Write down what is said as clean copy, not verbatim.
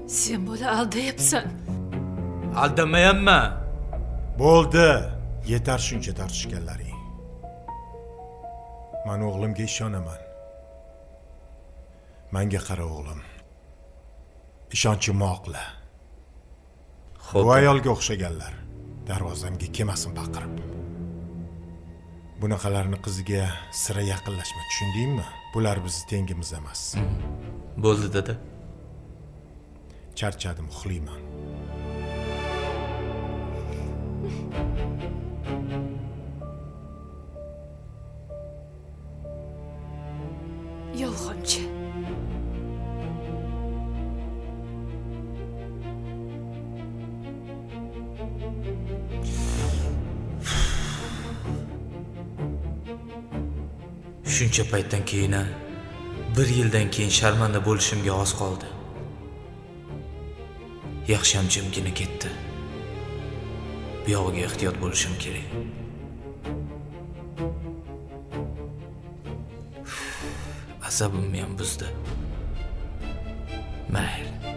Sen bola aldayapsan. Aldamayapman. Bo'ldi. Yetar shuncha tortishganlaring. Men o'g'limga ishonaman. Menga qara o'g'lim. Ishonchimni oqla. Bu ayolga o'xshaganlar darvozamga kelmasin baqirib. Bunaqalarni qiziga sira yaqinlashma, tushundingmi? Bular bizni tengimiz emas. Bo'ldi dada. Charchadim, uxlayman. Yolg'onchi. Shuncha paytdan keyin, bir yildan keyin sharmanda bo'lishimga oz qoldi. Yaxshiyam jimgina ketdi. Bu yog'iga ehtiyot bo'lishim kerak. Asabimni ham buzdi. Mayli.